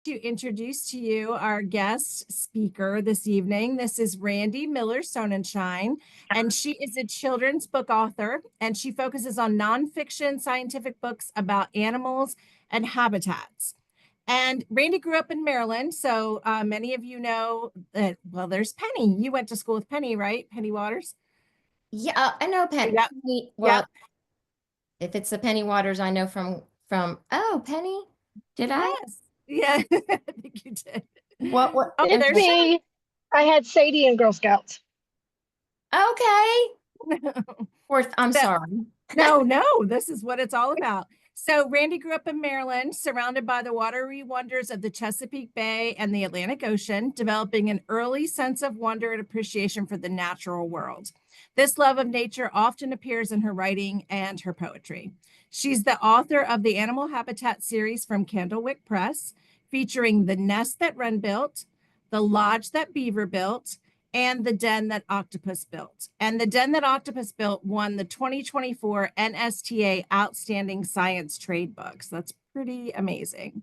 To introduce to you our guest speaker this evening. This is Randi Sonenshine, and she is a children's book author, and she focuses on nonfiction scientific books about animals and habitats. And Randi grew up in Maryland, so many of you know that, well, there's Penny. You went to school with Penny, right? Penny Waters? Yeah, I know Yep, Well, yep. if it's the Penny Waters, I know from Penny. Did I? Yes. Yeah, I think you did. What Oh, It's there's me. I had Sadie in Girl Scouts. okay. I'm So, sorry. no, this is what it's all about. So, Randi grew up in Maryland, surrounded by the watery wonders of the Chesapeake Bay and the Atlantic Ocean, developing an early sense of wonder and appreciation for the natural world. This love of nature often appears in her writing and her poetry. She's the author of the Animal Habitat series from Candlewick Press, featuring The Nest That Wren Built, The Lodge That Beaver Built, and The Den That Octopus Built. And The Den That Octopus Built won the 2024 NSTA Outstanding Science Trade Books. That's pretty amazing.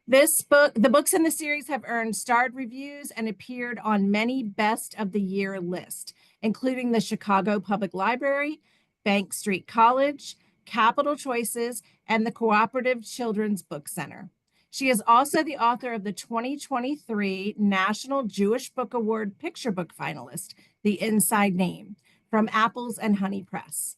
The books in the series have earned starred reviews and appeared on many best of the year lists, including the Chicago Public Library, Bank Street College, Capital Choices, and the Cooperative Children's Book Center. She is also the author of the 2023 National Jewish Book Award picture book finalist, The Inside Name, from Apples and Honey Press.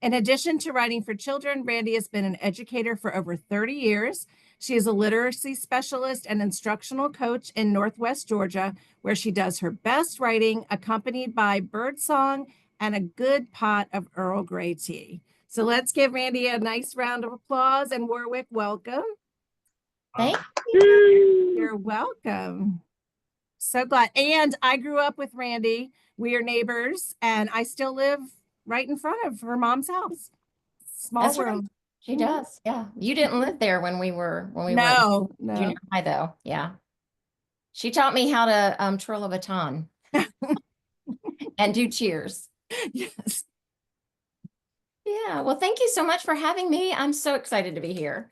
In addition to writing for children, Randi has been an educator for over 30 years. She is a literacy specialist and instructional coach in Northwest Georgia, where she does her best writing, accompanied by birdsong and a good pot of Earl Grey tea. So let's give Randi a nice round of applause. And Wor-Wic, welcome. Thank you. You're welcome. So glad. And I grew up with Randi. We are neighbors, and I still live right in front of her mom's house. Small That's right. world. She does. Yeah. You didn't live there when we were in No. junior high though. Yeah. She taught me how to twirl a baton and do cheers. Yes. Yeah. Well, thank you so much for having me. I'm so excited to be here,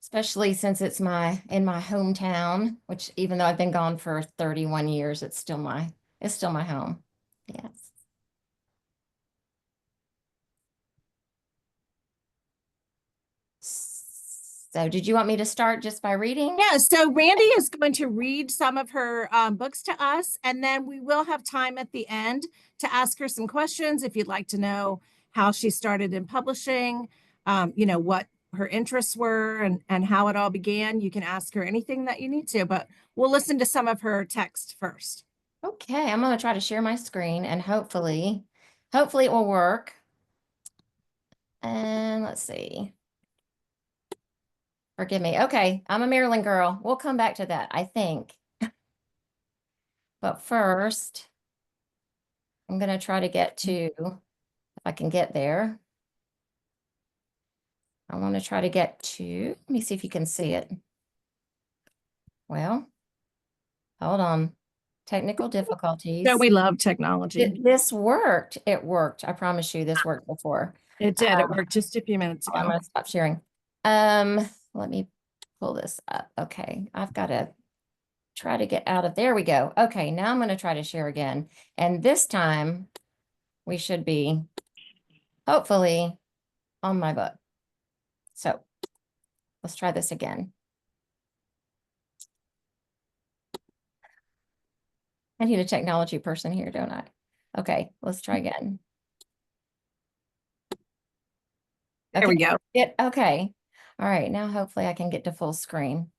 especially since it's in my hometown, which even though I've been gone for 31 years, it's still my home. Yes. So did you want me to start just by reading? Yeah, so Randi is going to read some of her books to us, and then we will have time at the end to ask her some questions if you'd like to know how she started in publishing, what her interests were and how it all began. You can ask her anything that you need to, but we'll listen to some of her text first. Okay, I'm going to try to share my screen and hopefully it will work. And let's see. Forgive me. Okay, I'm a Maryland girl. We'll come back to that, I think. But first, I'm going to try to get to, if I can get there. I want to try to get to, let me see if you can see it. Well, hold on. Technical difficulties. So we love technology. This worked. It worked. I promise you this worked before. It did. It worked just a few minutes ago. I'm going to stop sharing. Let me pull this up. Okay, I've got to try to get out of, there we go. Okay, now I'm going to try to share again. And this time we should be hopefully on my book. So let's try this again. I need a technology person here, don't I? Okay, let's try again. There we go. Okay. All right, now hopefully I can get to full screen.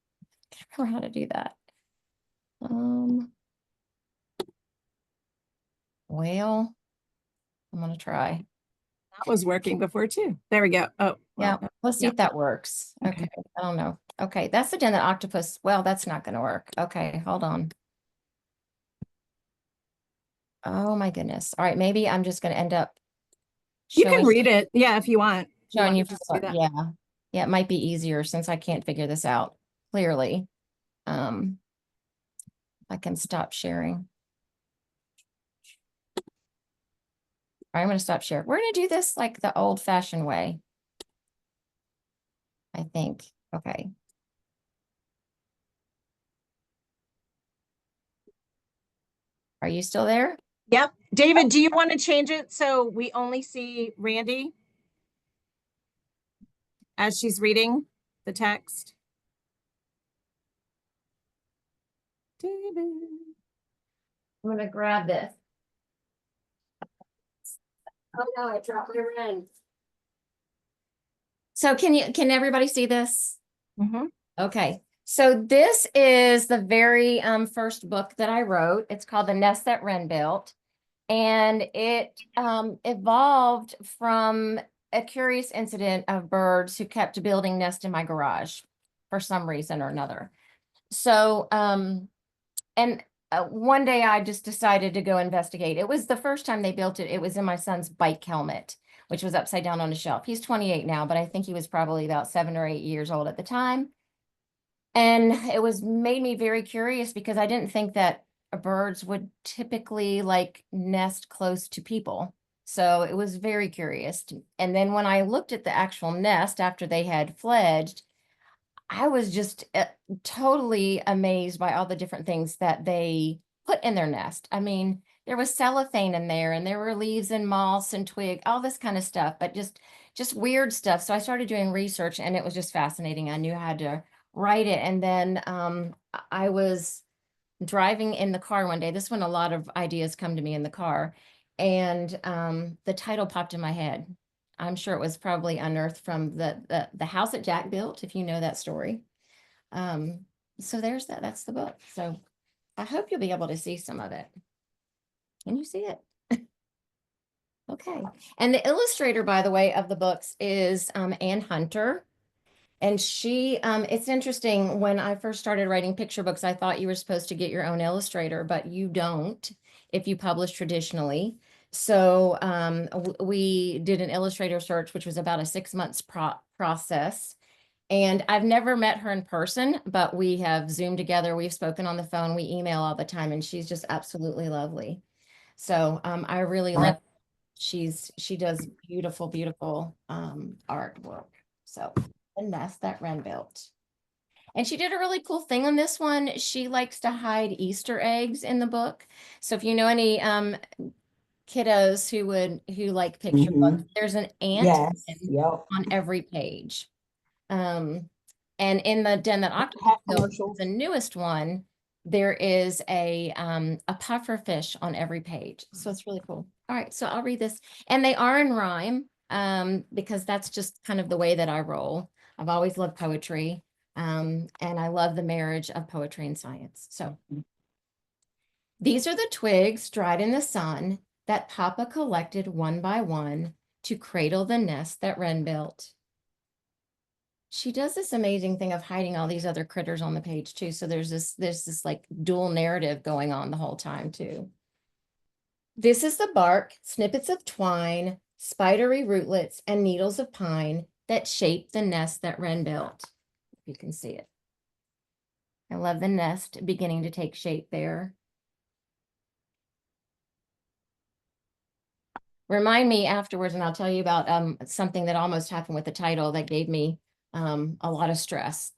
I can't remember how to do that. Well, I'm gonna try. That was working before too. There we go. Oh, well, yeah. Let's see if that works. Okay. I don't know. Okay, that's the Den that octopus. Well, that's not gonna work. Okay, hold on. Oh my goodness. All right, maybe I'm just gonna end up you can read it. Yeah, if you want. Showing you. Yeah. Yeah, it might be easier since I can't figure this out clearly. I can stop sharing. All right, I'm going to stop sharing. We're going to do this like the old-fashioned way, I think. Okay. Are you still there? Yep. David, do you want to change it so we only see Randy as she's reading the text? David. I'm gonna grab this. Oh no, I dropped it in. So can everybody see this? Mhm. Okay, so this is the very first book that I wrote. It's called The Nest That Wren Built. And it evolved from a curious incident of birds who kept building nests in my garage for some reason or another. So, one day I just decided to go investigate. It was the first time they built it. It was in my son's bike helmet, which was upside down on a shelf. He's 28 now, but I think he was probably about 7 or 8 years old at the time. And it was made me very curious because I didn't think that birds would typically like nest close to people. So it was very curious. And then when I looked at the actual nest after they had fledged, I was just totally amazed by all the different things that they put in their nest. I mean, there was cellophane in there and there were leaves and moss and twig, all this kind of stuff, but just weird stuff. So I started doing research and it was just fascinating. I knew how to write it. And then I was driving in the car one day. This is when a lot of ideas come to me in the car. And the title popped in my head. I'm sure it was probably unearthed from the house that Jack built, if you know that story. So there's that. That's the book. So I hope you'll be able to see some of it. Can you see it? Okay. And the illustrator, by the way, of the books is Ann Hunter. And she, it's interesting, when I first started writing picture books, I thought you were supposed to get your own illustrator, but you don't if you publish traditionally. So we did an illustrator search, which was about a 6 months process. And I've never met her in person, but we have Zoomed together. We've spoken on the phone. We email all the time, and she's just absolutely lovely. So I really love, she does beautiful, beautiful artwork. So, and that's that Wren built. And she did a really cool thing on this one. She likes to hide Easter eggs in the book. So if you know any kiddos who like picture books, there's an ant Yes, yep. on every page. And in the Den That Octopus Hat Built, commercials. the newest one, there is a puffer fish on every page. So it's really cool. All right, so I'll read this. And they are in rhyme, because that's just kind of the way that I roll. I've always loved poetry, and I love the marriage of poetry and science. So these are the twigs dried in the sun that Papa collected one by one to cradle the nest that Wren built. She does this amazing thing of hiding all these other critters on the page too. So there's this like dual narrative going on the whole time too. This is the bark, snippets of twine, spidery rootlets, and needles of pine that shape the nest that Wren built. You can see it. I love the nest beginning to take shape there. Remind me afterwards, and I'll tell you about something that almost happened with the title that gave me a lot of stress.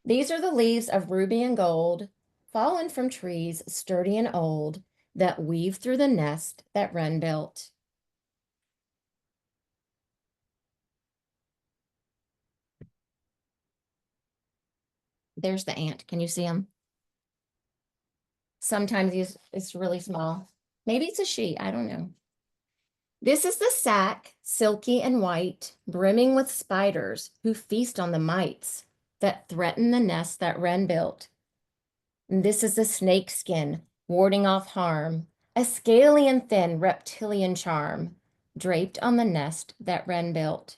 These are the leaves of ruby and gold, fallen from trees sturdy and old, that weave through the nest that Wren built. There's the ant. Can you see him? Sometimes it's really small. Maybe it's a she. I don't know. This is the sack, silky and white, brimming with spiders who feast on the mites that threaten the nest that Wren built. And this is the snake skin, warding off harm, a scaly and thin reptilian charm, draped on the nest that Wren built.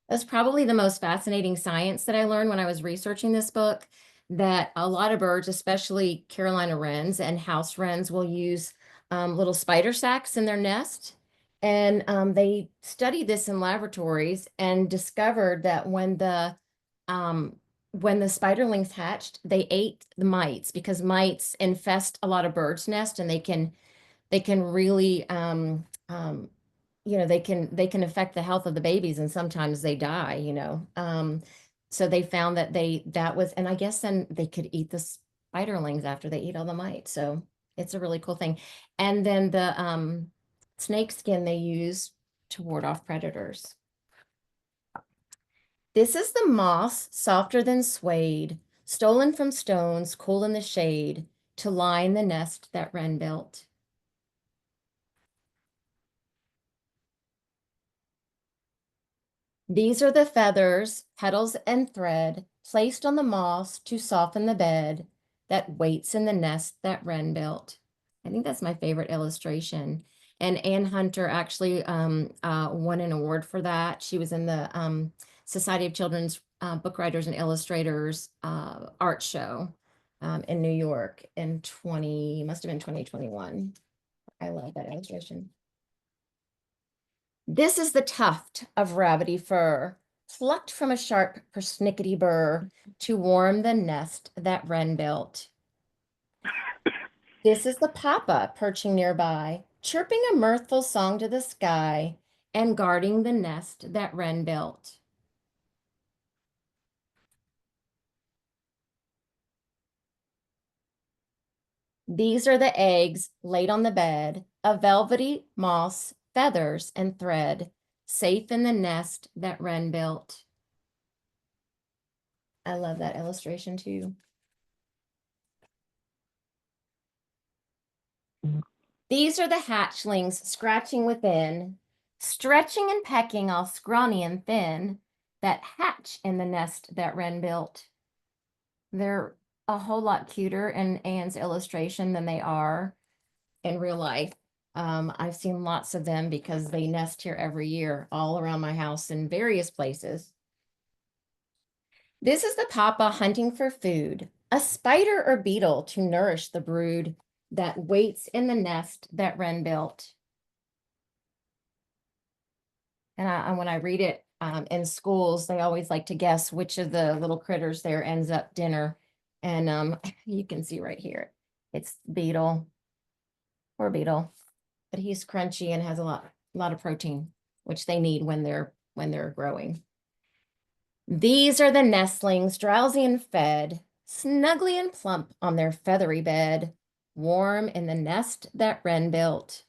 That's probably the most fascinating science that I learned when I was researching this book, that a lot of birds, especially Carolina wrens and house wrens, will use little spider sacs in their nest. And they studied this in laboratories and discovered that when the spiderlings hatched, they ate the mites, because mites infest a lot of birds' nests, and they can really they can affect the health of the babies, and sometimes they die. So they found that that was, and I guess then they could eat the spiderlings after they eat all the mites. So It's a really cool thing. And then the snake skin they use to ward off predators. This is the moss, softer than suede, stolen from stones, cool in the shade, to line the nest that wren built. These are the feathers, petals, and thread placed on the moss to soften the bed that waits in the nest that wren built. I think that's my favorite illustration. And Ann Hunter actually won an award for that. She was in the Society of Children's Book Writers and Illustrators art show in New York in must have been 2021. I love that illustration. This is the tuft of rabbity fur, plucked from a sharp persnickety burr to warm the nest that wren built. This is the papa perching nearby, chirping a mirthful song to the sky and guarding the nest that wren built. These are the eggs laid on the bed of velvety moss, feathers, and thread, safe in the nest that wren built. I love that illustration too. These are the hatchlings scratching within, stretching and pecking all scrawny and thin, that hatch in the nest that wren built. They're a whole lot cuter in Anne's illustration than they are in real life. I've seen lots of them because they nest here every year all around my house in various places. This is the papa hunting for food, a spider or beetle to nourish the brood that waits in the nest that wren built. And when I read it in schools, they always like to guess which of the little critters there ends up dinner. And you can see right here, it's beetle. Poor beetle, but he's crunchy and has a lot of protein, which they need when they're growing. These are the nestlings, drowsy and fed, snugly and plump on their feathery bed, warm in the nest that wren built.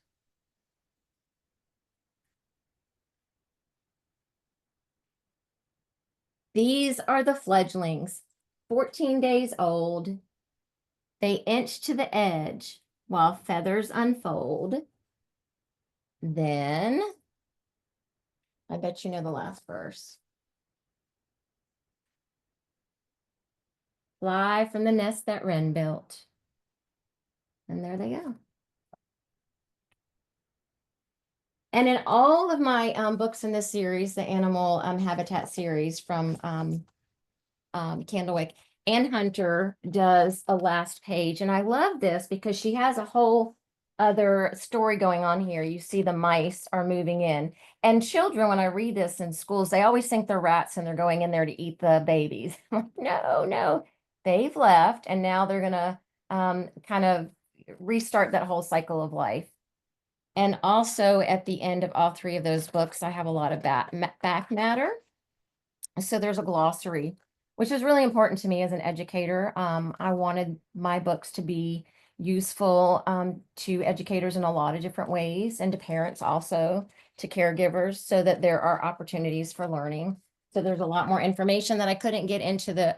These are the fledglings, 14 days old. They inch to the edge while feathers unfold. Then, I bet you know the last verse. Fly from the nest that wren built. And there they go. And in all of my books in this series, the animal habitat series from Candlewick, Ann Hunter does a last page. And I love this because she has a whole other story going on here. You see the mice are moving in. And children, when I read this in schools, they always think they're rats and they're going in there to eat the babies. No. They've left and now they're going to kind of restart that whole cycle of life. And also at the end of all three of those books, I have a lot of back matter. So there's a glossary, which is really important to me as an educator. I wanted my books to be useful to educators in a lot of different ways, and to parents also, to caregivers, so that there are opportunities for learning. So there's a lot more information that I couldn't get into the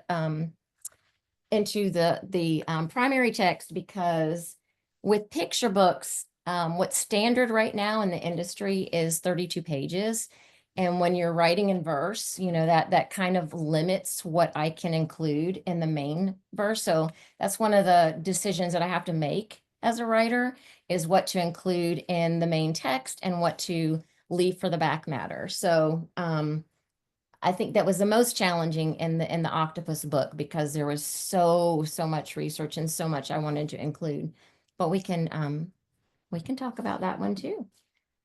primary text, because with picture books, what's standard right now in the industry is 32 pages. And when you're writing in verse, you know, that kind of limits what I can include in the main verse. So that's one of the decisions that I have to make as a writer, is what to include in the main text and what to leave for the back matter. So I think that was the most challenging in the octopus book, because there was so much research and so much I wanted to include. But we can talk about that one too.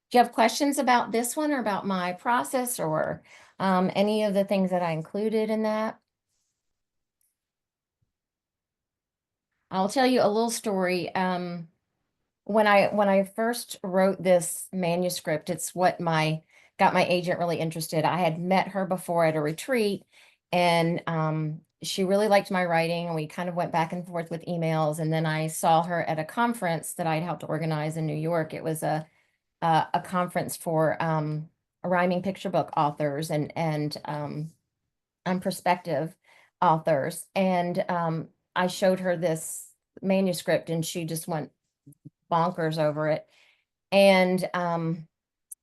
Do you have questions about this one, or about my process, or any of the things that I included in that? I'll tell you a little story. When I first wrote this manuscript, it's what got my agent really interested. I had met her before at a retreat, and she really liked my writing, and we kind of went back and forth with emails. And then I saw her at a conference that I'd helped organize in New York. It was a conference for rhyming picture book authors and prospective authors. And I showed her this manuscript, and she just went bonkers over it. And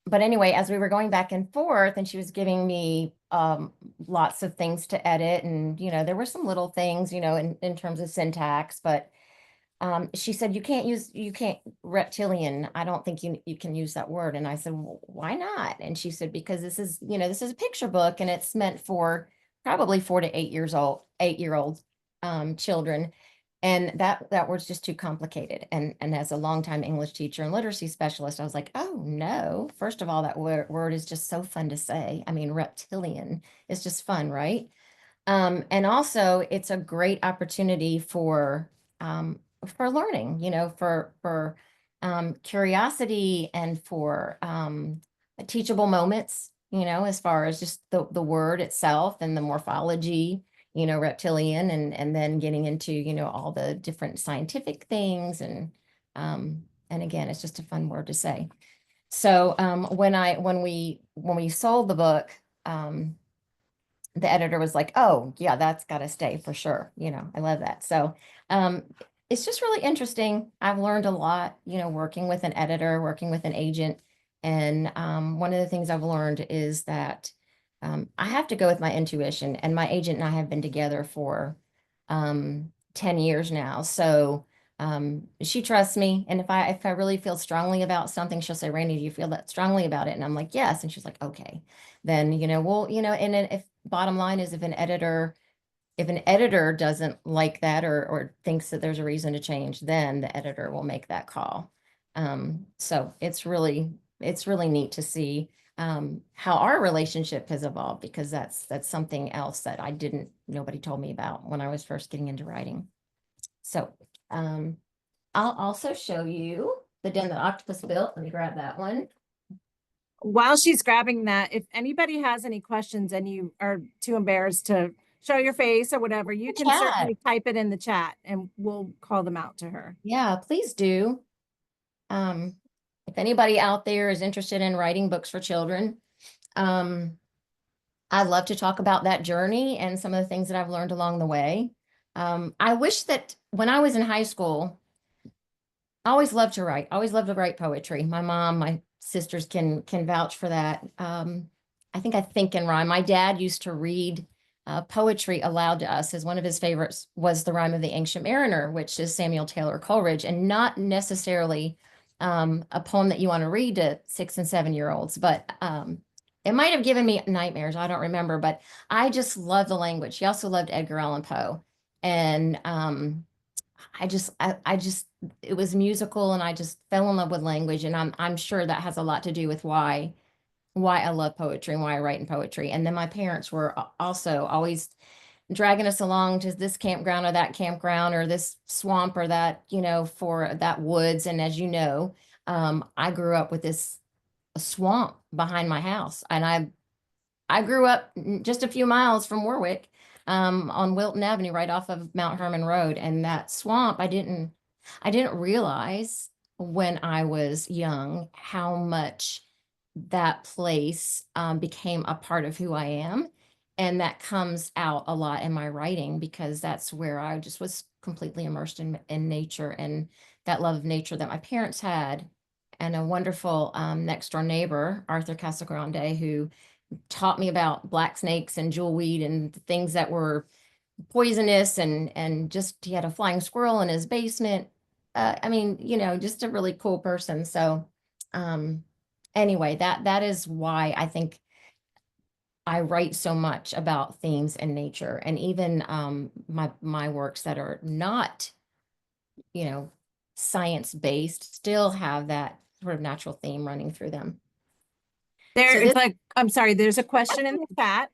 but anyway, as we were going back and forth, and she was giving me lots of things to edit, and there were some little things, in terms of syntax, but she said, you can't reptilian. I don't think you can use that word. And I said, well, why not? And she said, because this is a picture book, and it's meant for probably 4 to 8-year-old children. And that word's just too complicated. And as a longtime English teacher and literacy specialist, I was like, oh no, first of all, that word is just so fun to say. I mean, reptilian is just fun, right? And also it's a great opportunity for learning, for curiosity, and for teachable moments, as far as just the word itself and the morphology, reptilian, and then getting into, all the different scientific things. And again, it's just a fun word to say. So when we sold the book, the editor was like, oh yeah, that's got to stay for sure. I love that. So it's just really interesting. I've learned a lot, working with an editor, working with an agent. And one of the things I've learned is that I have to go with my intuition, and my agent and I have been together for 10 years now. So she trusts me. And if I really feel strongly about something, she'll say, Randi, do you feel that strongly about it? And I'm like, yes. And she's like, okay, then, well, and then if bottom line is, if an editor doesn't like that, or thinks that there's a reason to change, then the editor will make that call. So it's really neat to see how our relationship has evolved, because that's something else that nobody told me about when I was first getting into writing. So I'll also show you the den that octopus built. Let me grab that one. While she's grabbing that, if anybody has any questions and you are too embarrassed to show your face or whatever, you can certainly type it in the chat and we'll call them out to her. Yeah, please do. If anybody out there is interested in writing books for children, I'd love to talk about that journey and some of the things that I've learned along the way. I wish that when I was in high school, I always loved to write. I always loved to write poetry. My mom, my sisters can vouch for that. I think and rhyme. My dad used to read poetry aloud to us. As one of his favorites was The Rime of the Ancient Mariner, which is Samuel Taylor Coleridge, and not necessarily a poem that you want to read to 6 and 7-year-olds, but it might have given me nightmares. I don't remember, but I just love the language. He also loved Edgar Allan Poe. And it was musical, and I just fell in love with language. And I'm sure that has a lot to do with why I love poetry and why I write in poetry. And then my parents were also always dragging us along to this campground or that campground or this swamp or that, for that woods. And as you know, I grew up with this swamp behind my house, and I grew up just a few miles from Wor-Wic, on Wilton Avenue, right off of Mount Herman Road. And that swamp, I didn't realize when I was young how much that place became a part of who I am. And that comes out a lot in my writing, because that's where I just was completely immersed in nature, and that love of nature that my parents had, and a wonderful next door neighbor, Arthur Casagrande, who taught me about black snakes and jewelweed and things that were poisonous, and just, he had a flying squirrel in his basement. I mean, just a really cool person. So anyway, that is why I think I write so much about themes in nature, and even my works that are not, science-based still have that sort of natural theme running through them. I'm sorry, there's a question in the chat,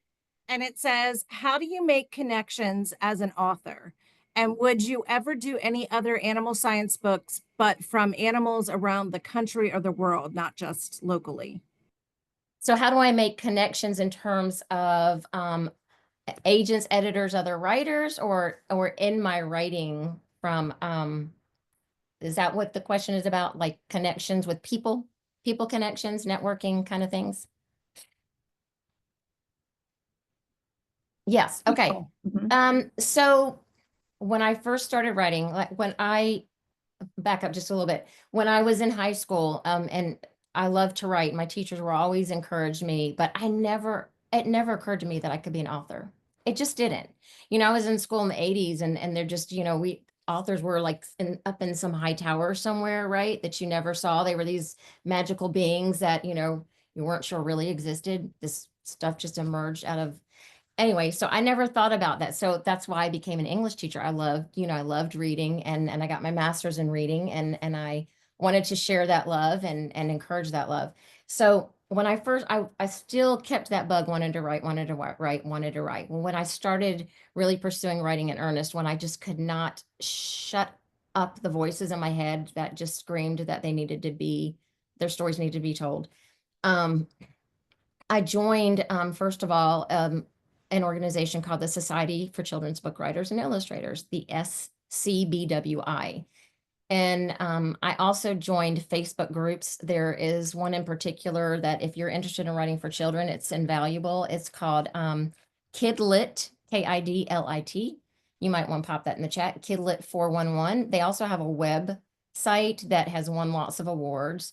and it says, how do you make connections as an author? And would you ever do any other animal science books, but from animals around the country or the world, not just locally? So how do I make connections in terms of agents, editors, other writers, or in my writing from, is that what the question is about? Like connections with people, people connections, networking kind of things? Yes, okay. So when I first started writing, like when I back up just a little bit, when I was in high school, and I loved to write, my teachers were always encouraged me, but it never occurred to me that I could be an author. It just didn't. I was in school in the 80s and they're just, authors were like up in some high tower somewhere, right? That you never saw. They were these magical beings that, you weren't sure really existed. This stuff just emerged out of anyway, so I never thought about that. So that's why I became an English teacher. I loved reading and I got my master's in reading and I wanted to share that love and encourage that love. So when I still kept that bug, wanted to write, wanted to write, wanted to write. Well, when I started really pursuing writing in earnest, when I just could not shut up the voices in my head that just screamed that their stories needed to be told. I joined, first of all, an organization called the Society for Children's Book Writers and Illustrators, the SCBWI. And I also joined Facebook groups. There is one in particular that if you're interested in writing for children, it's invaluable. It's called Kidlit, Kidlit. You might want to pop that in the chat, Kidlit 411. They also have a website that has won lots of awards.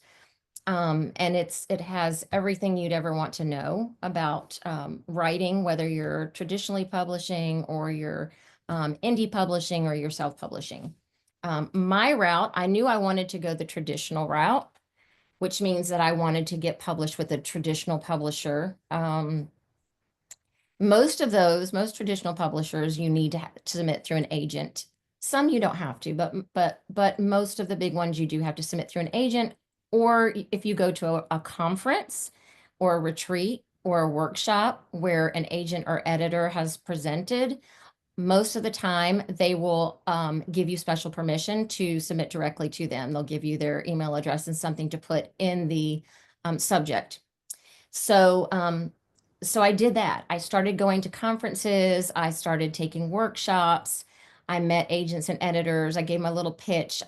And it has everything you'd ever want to know about writing, whether you're traditionally publishing or you're indie publishing or you're self-publishing. My route, I knew I wanted to go the traditional route, which means that I wanted to get published with a traditional publisher. Most traditional publishers, you need to submit through an agent. Some you don't have to, but most of the big ones you do have to submit through an agent. Or if you go to a conference or a retreat or a workshop where an agent or editor has presented, most of the time they will give you special permission to submit directly to them. They'll give you their email address and something to put in the subject. So I did that. I started going to conferences. I started taking workshops. I met agents and editors. I gave my little pitch.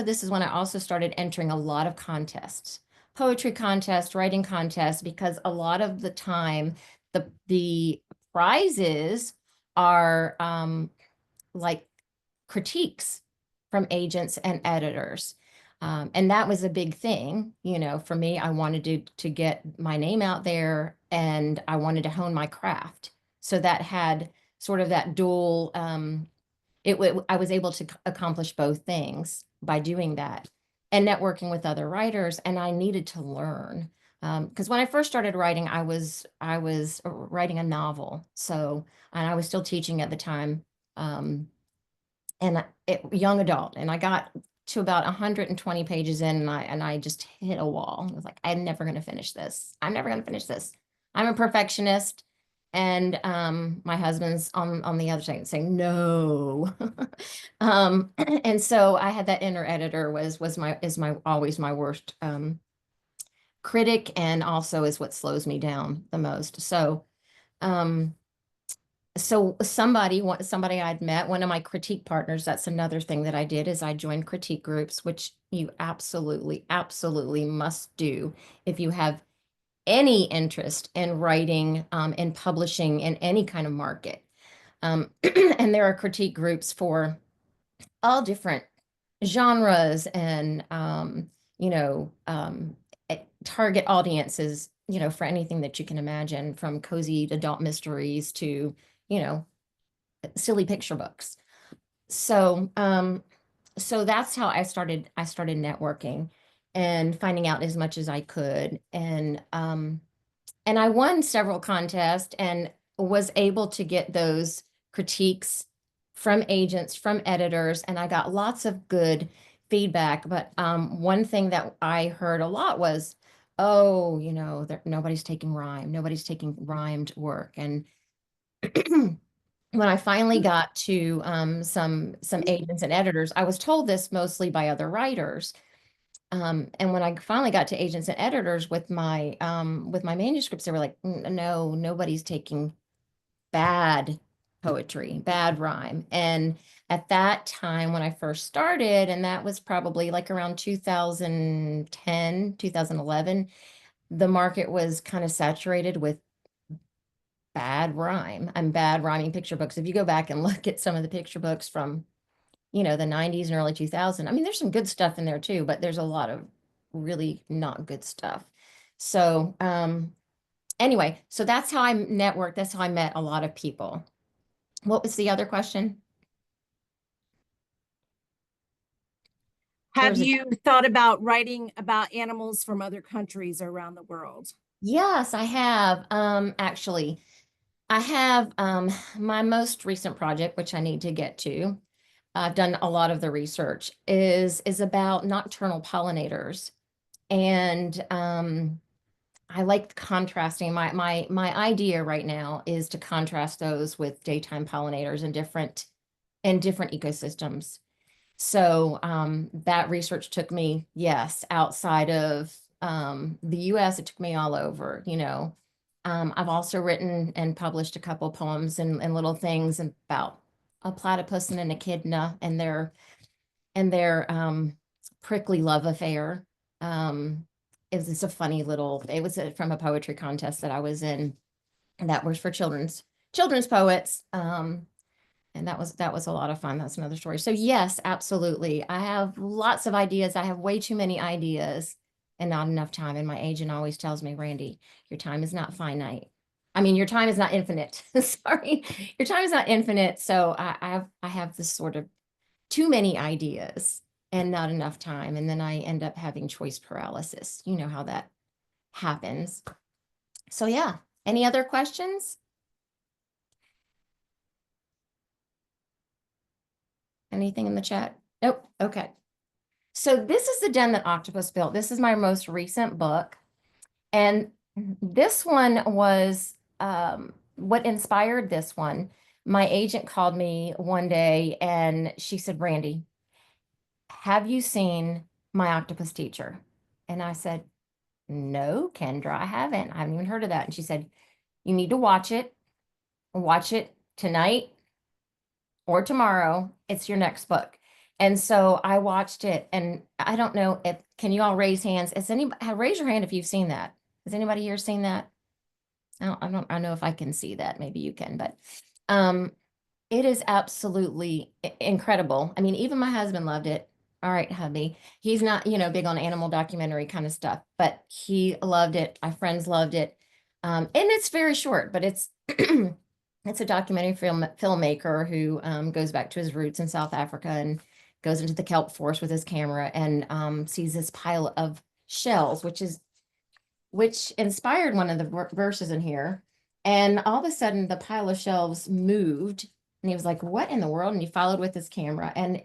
This is when I also started entering a lot of contests, poetry contests, writing contests, because a lot of the time the prizes are like critiques from agents and editors. And that was a big thing, for me. I wanted to get my name out there and I wanted to hone my craft. So that had sort of that dual, I was able to accomplish both things by doing that and networking with other writers. And I needed to learn. Because when I first started writing, I was writing a novel. And I was still teaching at the time. Young adult, and I got to about 120 pages in and I just hit a wall. I was like, I'm never going to finish this. I'm never going to finish this. I'm a perfectionist. And my husband's on the other side saying, no. And so I had that inner editor is always my worst critic, and also is what slows me down the most. So somebody I'd met, one of my critique partners, that's another thing that I did, is I joined critique groups, which you absolutely, absolutely must do if you have any interest in writing and publishing in any kind of market. And there are critique groups for all different genres and, target audiences, for anything that you can imagine, from cozy adult mysteries to, silly picture books. So that's how I started networking and finding out as much as I could. And I won several contests and was able to get those critiques from agents, from editors, and I got lots of good feedback. But one thing that I heard a lot was, oh, nobody's taking rhymed work. And when I finally got to some agents and editors, I was told this mostly by other writers. And when I finally got to agents and editors with my manuscripts, they were like, No, nobody's taking bad poetry, bad rhyme." And at that time, when I first started, and that was probably like around 2010, 2011, the market was kind of saturated with bad rhyme and bad rhyming picture books. If you go back and look at some of the picture books from, the 90s and early 2000s, I mean, there's some good stuff in there too, but there's a lot of really not good stuff. So, anyway, so that's how I networked. That's how I met a lot of people. What was the other question? Have was a- you thought about writing about animals from other countries around the world? Yes, I have. Actually, I have my most recent project, which I need to get to. I've done a lot of the research, is about nocturnal pollinators. And I like contrasting. My idea right now is to contrast those with daytime pollinators in different ecosystems. So that research took me, yes, outside of the US, it took me all over, I've also written and published a couple poems and little things about a platypus and an echidna and their prickly love affair. It's a funny it was from a poetry contest that I was in, and that was for children's poets. And that was a lot of fun. That's another story. So yes, absolutely. I have lots of ideas. I have way too many ideas and not enough time. And my agent always tells me, Randi, your time is not finite. I mean, your time is not infinite. Sorry, your time is not infinite. So I have this sort of too many ideas and not enough time. And then I end up having choice paralysis. You know how that happens. So yeah, any other questions? Anything in the chat? Nope. Okay. So this is the den that Octopus built. This is my most recent book. And this one was what inspired this one. My agent called me one day and she said, Randi, have you seen My Octopus Teacher? And I said, no, Kendra, I haven't. I haven't even heard of that. And she said, you need to watch it. Watch it tonight or tomorrow. It's your next book. And so I watched it, and I don't know if, can you all raise hands? Is anybody, raise your hand if you've seen that. Has anybody here seen that? I know if I can see that. Maybe you can, but it is absolutely incredible. I mean, even my husband loved it. All right, hubby. He's not, big on animal documentary kind of stuff, but he loved it. My friends loved it. And it's very short, but it's it's a documentary filmmaker who goes back to his roots in South Africa and goes into the kelp forest with his camera and sees this pile of shells, which inspired one of the verses in here. And all of a sudden, the pile of shells moved, and he was like, "What in the world?" And he followed with his camera, and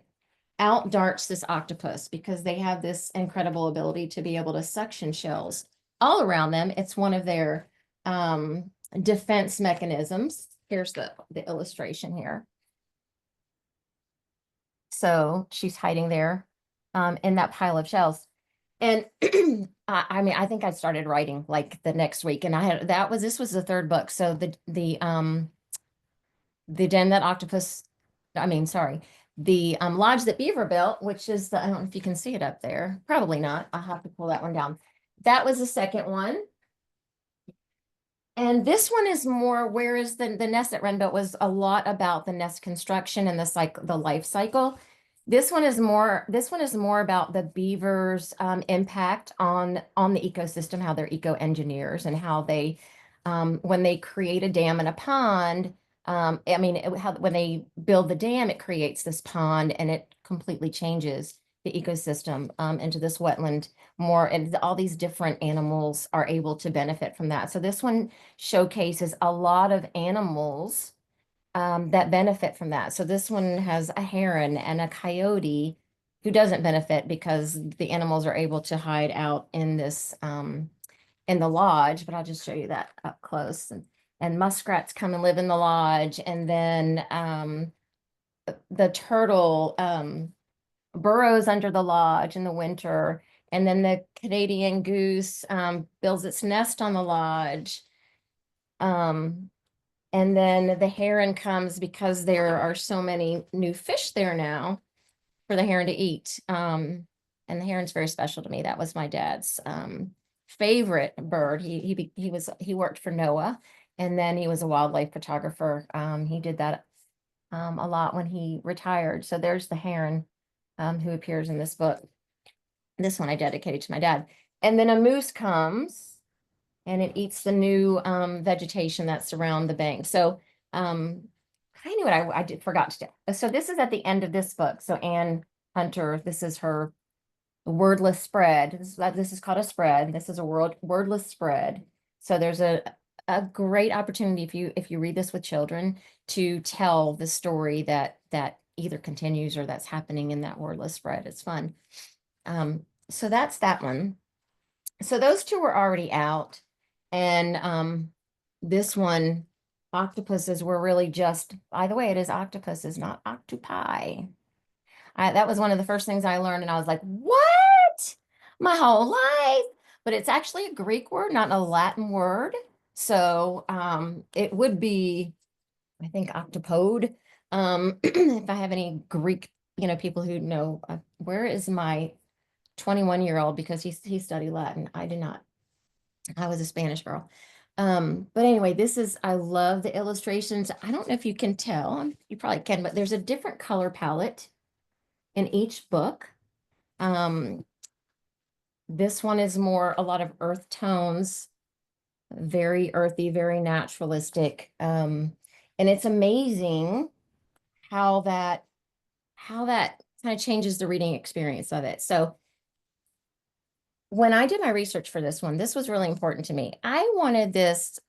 out darts this octopus because they have this incredible ability to be able to suction shells all around them. It's one of their defense mechanisms. Here's the illustration here. So she's hiding there in that pile of shells. And I mean, I think I started writing like the next week, and this was the third book. So the den that octopus, the lodge that Beaver built, which is I don't know if you can see it up there. Probably not. I'll have to pull that one down. That was the second one. And this one is more, whereas the nest that Ren built was a lot about the nest construction and the life cycle. This one is more about the beavers' impact on the ecosystem, how they're eco-engineers, and how they when they create a dam and a pond, when they build the dam, it creates this pond and it completely changes the ecosystem into this wetland more, and all these different animals are able to benefit from that. So this one showcases a lot of animals that benefit from that. So this one has a heron and a coyote who doesn't benefit because the animals are able to hide out in this in the lodge, but I'll just show you that up close. And muskrats come and live in the lodge, and then the turtle burrows under the lodge in the winter. And then the Canadian goose builds its nest on the lodge. And then the heron comes because there are so many new fish there now for the heron to eat. And the heron's very special to me. That was my dad's favorite bird. He worked for NOAA, and then he was a wildlife photographer. He did that a lot when he retired. So there's the heron who appears in this book. This one I dedicated to my dad. And then a moose comes and it eats the new vegetation that surround the bank. So I knew what I did forgot to do. So this is at the end of this book. So Anne Hunter, this is her wordless spread. This is called a spread. This is a wordless spread. So there's a great opportunity if you read this with children to tell the story that either continues or that's happening in that wordless spread. It's fun. So that's that one. So those two were already out. And this one, octopuses were really just, by the way, it is octopuses, not octopi. That was one of the first things I learned, and I was like, what? My whole life. But it's actually a Greek word, not a Latin word. So it would be, I think, octopode. If I have any Greek, people who know, where is my 21-year-old, because he studied Latin. I did not. I was a Spanish girl. But anyway, I love the illustrations. I don't know if you can tell, you probably can, but there's a different color palette in each book. This one is more a lot of earth tones, very earthy, very naturalistic. And it's amazing how that kind of changes the reading experience of it. So when I did my research for this one, this was really important to me. I wanted this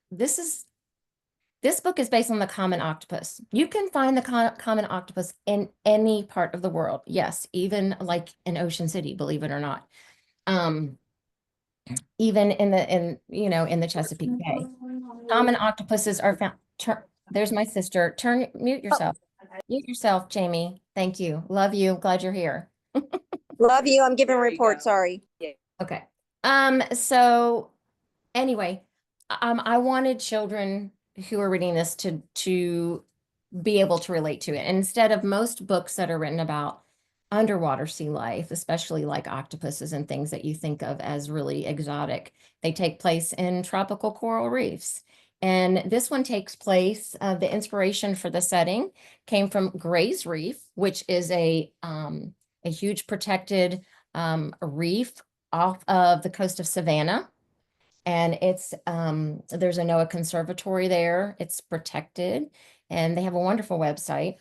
book is based on the common octopus. You can find the common octopus in any part of the world. Yes, even like in Ocean City, believe it or not. Even in the Chesapeake Bay. Common octopuses are found. There's my sister. Mute yourself. Mute yourself, Jamie. Thank you. Love you. Glad you're here. Love you. I'm giving a report. Sorry. Okay. So anyway, I wanted children who are reading this to be able to relate to it. And instead of most books that are written about underwater sea life, especially like octopuses and things that you think of as really exotic, they take place in tropical coral reefs. And this one takes place, the inspiration for the setting came from Gray's Reef, which is a huge protected reef off of the coast of Savannah. And it's there's a NOAA conservatory there. It's protected, and they have a wonderful website.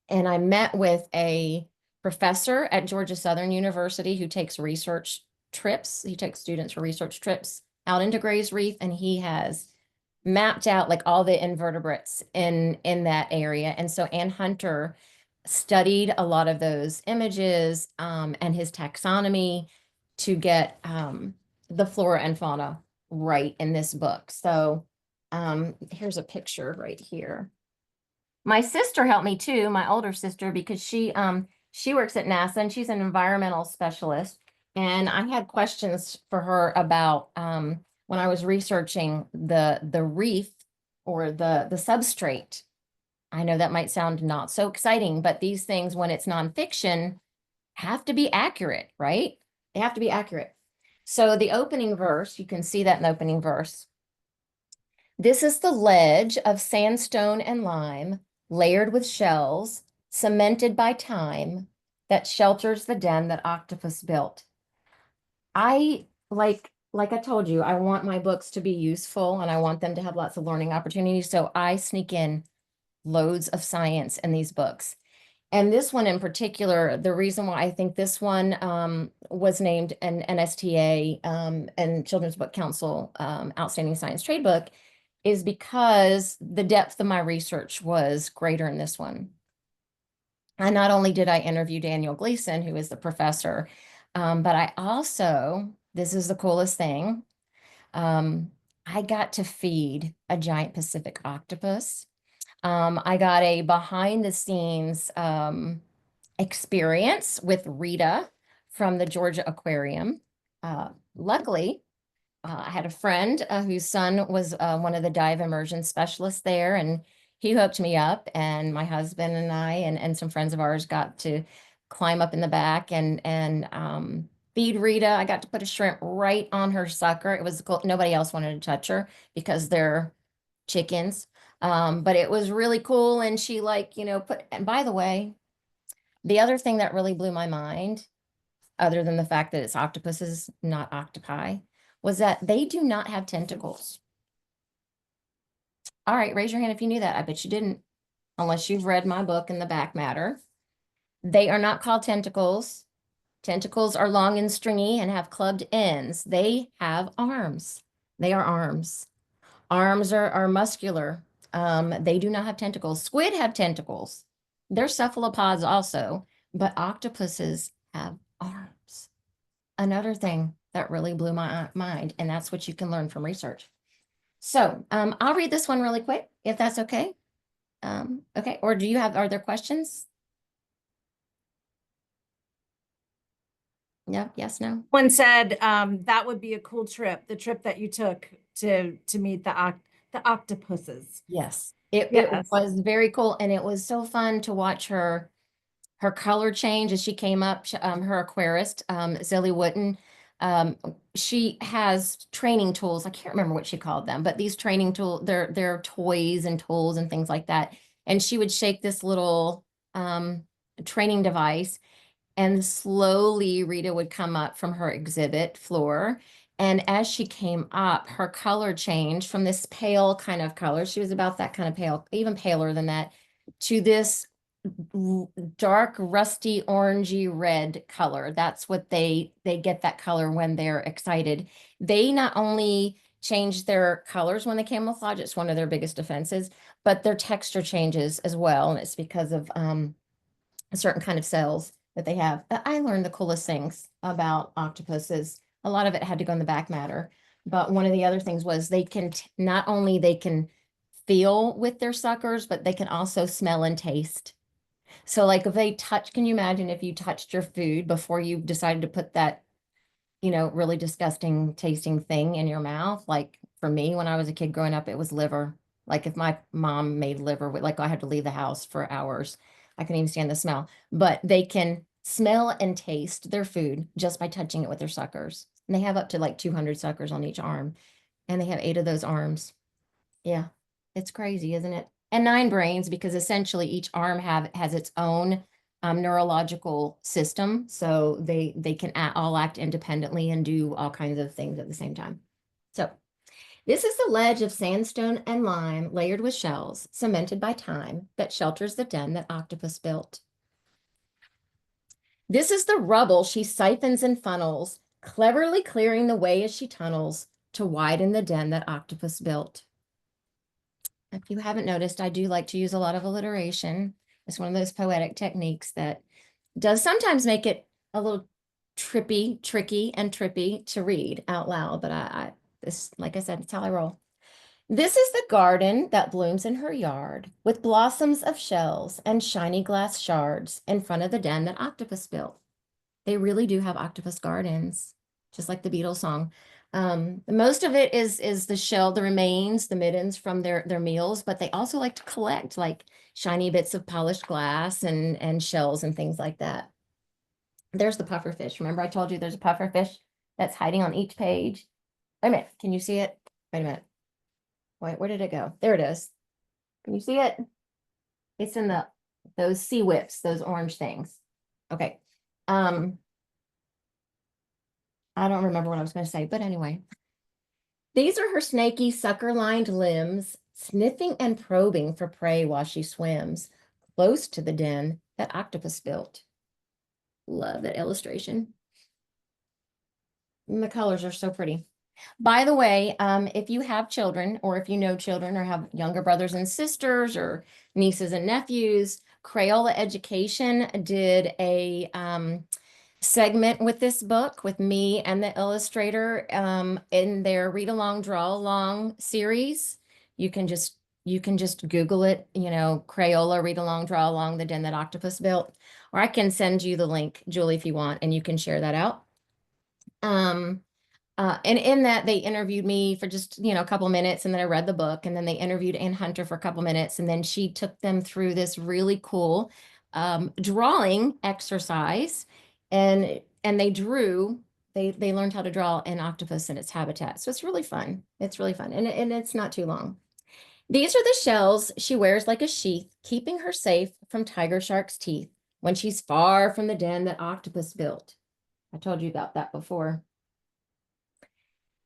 And I met with a professor at Georgia Southern University who takes research trips. He takes students for research trips out into Gray's Reef, and he has mapped out like all the invertebrates in that area. And so Ann Hunter studied a lot of those images and his taxonomy to get the flora and fauna right in this book. So here's a picture right here. My sister helped me too, my older sister, because she works at NASA and she's an environmental specialist. And I had questions for her about when I was researching the reef or the substrate. I know that might sound not so exciting, but these things, when it's nonfiction, have to be accurate, right? They have to be accurate. So the opening verse, you can see that in the opening verse. This is the ledge of sandstone and lime, layered with shells, cemented by time, that shelters the den that octopus built. Like I told you, I want my books to be useful and I want them to have lots of learning opportunities. So I sneak in loads of science in these books. And this one in particular, the reason why I think this one was named an NSTA and Children's Book Council Outstanding Science Trade Book is because the depth of my research was greater in this one. And not only did I interview Daniel Gleason, who is the professor, but I also, this is the coolest thing, I got to feed a giant Pacific octopus. I got a behind the scenes experience with Rita from the Georgia Aquarium. Luckily, I had a friend whose son was one of the dive immersion specialists there, and he hooked me up, and my husband and I and some friends of ours got to climb up in the back and feed Rita. I got to put a shrimp right on her sucker. It was cool. Nobody else wanted to touch her because they're chickens. But it was really cool. And she and by the way, the other thing that really blew my mind, other than the fact that it's octopuses, not octopi, was that they do not have tentacles. All right, raise your hand if you knew that. I bet you didn't, unless you've read my book in the back matter. They are not called tentacles. Tentacles are long and stringy and have clubbed ends. They have arms. They are arms. Arms are muscular. They do not have tentacles. Squid have tentacles. They're cephalopods also, but octopuses have arms. Another thing that really blew my mind, and that's what you can learn from research. So I'll read this one really quick, if that's okay. Okay, or are there questions? No, yes, no? One said that would be a cool trip, the trip that you took to meet the octopuses. Yes, it Yes. was very cool, and it was so fun to watch her color change as she came up. Her aquarist, Zilly Wooten, she has training tools. I can't remember what she called them, but these training tools, they're toys and tools and things like that. And she would shake this little training device, and slowly Rita would come up from her exhibit floor. And as she came up, her color changed from this pale kind of color. She was about that kind of pale, even paler than that, to this dark, rusty, orangey red color. That's what they get that color when they're excited. They not only change their colors when they camouflage, it's one of their biggest defenses, but their texture changes as well. And it's because of a certain kind of cells that they have. I learned the coolest things about octopuses. A lot of it had to go in the back matter, but one of the other things was they can not only they can feel with their suckers, but they can also smell and taste. So like if they touch, can you imagine if you touched your food before you decided to put that, really disgusting tasting thing in your mouth? Like for me, when I was a kid growing up, it was liver. Like if my mom made liver, like I had to leave the house for hours. I couldn't even stand the smell, but they can smell and taste their food just by touching it with their suckers. And they have up to like 200 suckers on each arm, and they have 8 of those arms. Yeah, it's crazy, isn't it? And 9 brains, because essentially each arm has its own neurological system. So they can all act independently and do all kinds of things at the same time. So this is the ledge of sandstone and lime layered with shells, cemented by time, that shelters the den that octopus built. This is the rubble she siphons and funnels, cleverly clearing the way as she tunnels to widen the den that octopus built. If you haven't noticed, I do like to use a lot of alliteration. It's one of those poetic techniques that does sometimes make it a little tricky to read out loud, but this, like I said, it's how I roll. This is the garden that blooms in her yard, with blossoms of shells and shiny glass shards in front of the den that octopus built. They really do have octopus gardens, just like the Beatles song. Most of it is the shell, the remains, the middens from their meals, but they also like to collect like shiny bits of polished glass and shells and things like that. There's the puffer fish. Remember I told you there's a puffer fish that's hiding on each page? Wait a minute, can you see it? Wait a minute. Wait, where did it go? There it is. Can you see it? It's in those sea whips, those orange things. Okay. I don't remember what I was going to say, but anyway. These are her snaky, sucker-lined limbs, sniffing and probing for prey while she swims, close to the den that octopus built. Love that illustration. And the colors are so pretty. By the way, if you have children, or if you know children, or have younger brothers and sisters, or nieces and nephews, Crayola Education did a segment with this book with me and the illustrator in their read along, draw along series. You can just You can just Google it, Crayola, read along, draw along, the den that octopus built. Or I can send you the link, Julie, if you want, and you can share that out. And in that, they interviewed me for just, a couple minutes, and then I read the book, and then they interviewed Ann Hunter for a couple minutes, and then she took them through this really cool drawing exercise, and they learned how to draw an octopus in its habitat. So it's really fun. It's really fun, and it's not too long. These are the shells she wears like a sheath, keeping her safe from tiger shark's teeth when she's far from the den that octopus built. I told you about that before.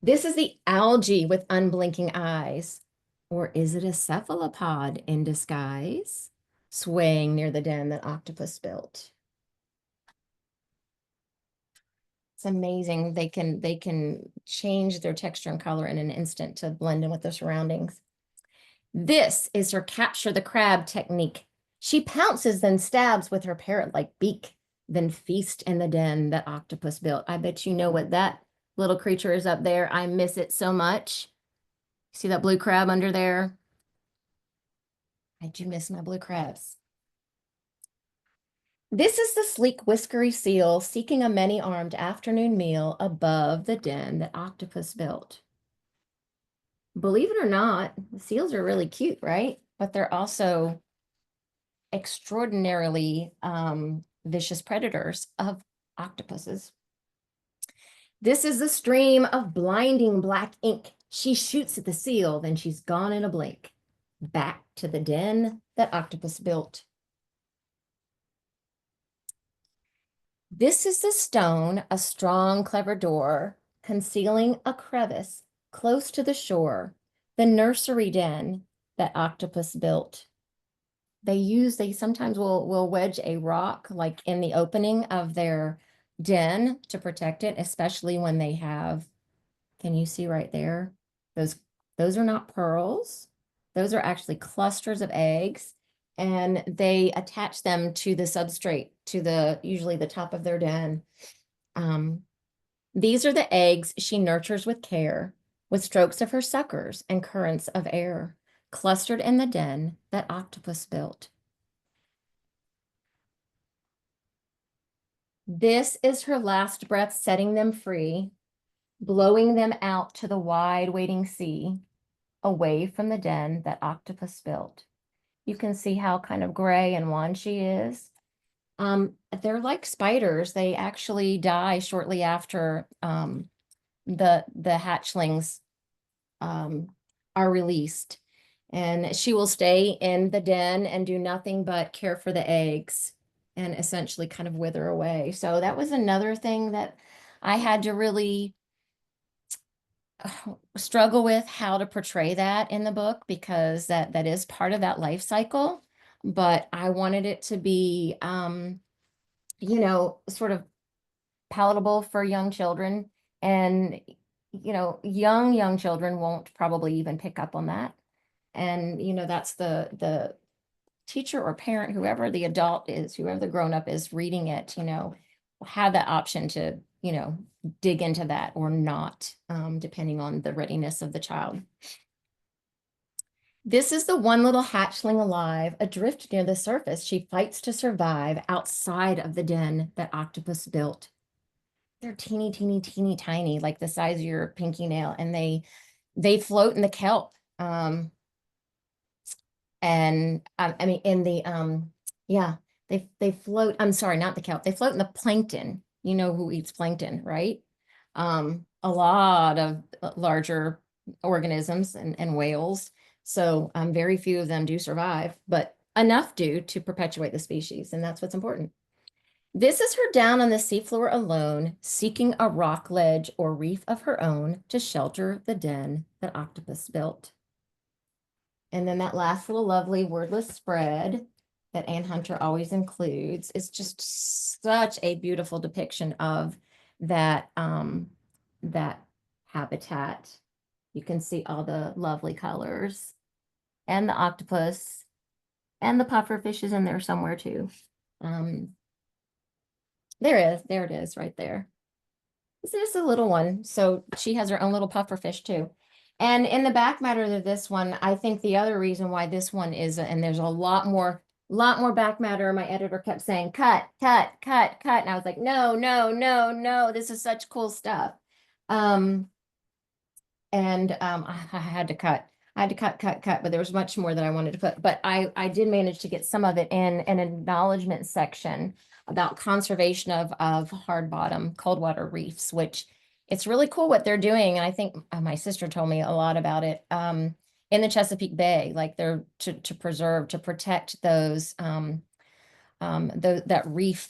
This is the algae with unblinking eyes. Or is it a cephalopod in disguise, swaying near the den that octopus built? It's amazing. They can change their texture and color in an instant to blend in with their surroundings. This is her capture the crab technique. She pounces, then stabs with her parrot-like beak, then feast in the den that octopus built. I bet you know what that little creature is up there. I miss it so much. See that blue crab under there? I do miss my blue crabs. This is the sleek whiskery seal seeking a many-armed afternoon meal above the den that octopus built. Believe it or not, the seals are really cute, right? But they're also extraordinarily vicious predators of octopuses. This is the stream of blinding black ink. She shoots at the seal, then she's gone in a blink. Back to the den that octopus built. This is the stone, a strong, clever door, concealing a crevice close to the shore, the nursery den that octopus built. They sometimes will wedge a rock like in the opening of their den to protect it, especially when they have, can you see right there? Those are not pearls. Those are actually clusters of eggs, and they attach them to the substrate, to usually the top of their den. These are the eggs she nurtures with care, with strokes of her suckers and currents of air, clustered in the den that octopus built. This is her last breath, setting them free, blowing them out to the wide waiting sea, away from the den that octopus built. You can see how kind of gray and wan she is. They're like spiders. They actually die shortly after the hatchlings are released. And she will stay in the den and do nothing but care for the eggs and essentially kind of wither away. So that was another thing that I had to really struggle with, how to portray that in the book, because that is part of that life cycle. But I wanted it to be, sort of palatable for young children. And, young children won't probably even pick up on that. And, that's the teacher or parent, whoever the adult is, whoever the grown-up is reading it, have that option to, dig into that or not, depending on the readiness of the child. This is the one little hatchling alive, adrift near the surface. She fights to survive outside of the den that octopus built. They're teeny, teeny, teeny, tiny, like the size of your pinky nail, and they float in the kelp. They float, I'm sorry, not the kelp. They float in the plankton. You know who eats plankton, right? A lot of larger organisms and whales. So very few of them do survive, but enough do to perpetuate the species, and that's what's important. This is her down on the seafloor alone, seeking a rock ledge or reef of her own to shelter the den that octopus built. And then that last little lovely wordless spread that Ann Hunter always includes is just such a beautiful depiction of that, that habitat. You can see all the lovely colors, and the octopus, and the pufferfish is in there somewhere too. There it is right there. This is a little one. So she has her own little pufferfish too. And in the back matter of this one, I think the other reason why this one is, and there's a lot more back matter. My editor kept saying, cut, cut, cut, cut. And I was like, no, no, no, no, this is such cool stuff. I had to cut. I had to cut, but there was much more that I wanted to put. But I did manage to get some of it in an acknowledgement section about conservation of hard bottom cold water reefs, which it's really cool what they're doing. And I think my sister told me a lot about it in the Chesapeake Bay, like they're to preserve, to protect those that reef,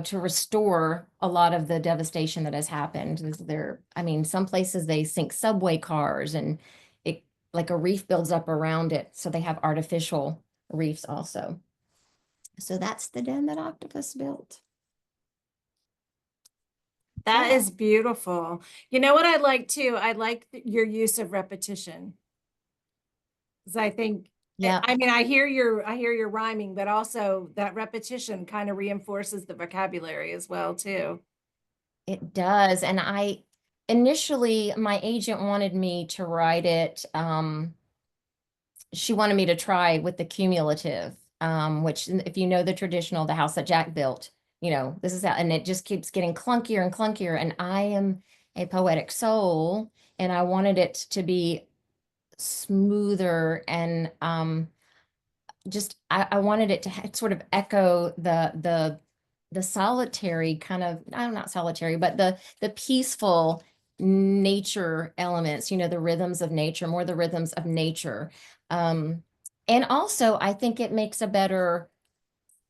to restore a lot of the devastation that has happened. I mean, some places they sink subway cars and it like a reef builds up around it. So they have artificial reefs also. So that's the den that Octopus built. That Yeah. is beautiful. You know what I like too? I like your use of repetition. Because I think, Yeah, I mean, I hear your rhyming, but also that repetition kind of reinforces the vocabulary as well too. it does. And initially my agent wanted me to write it. She wanted me to try with the cumulative, which if you know the traditional, the house that Jack built, this is how, and it just keeps getting clunkier and clunkier. And I am a poetic soul, and I wanted it to be smoother and I wanted it to sort of echo the solitary kind of, I'm not solitary, but the peaceful nature elements, the rhythms of nature, more the rhythms of nature. And also I think it makes a better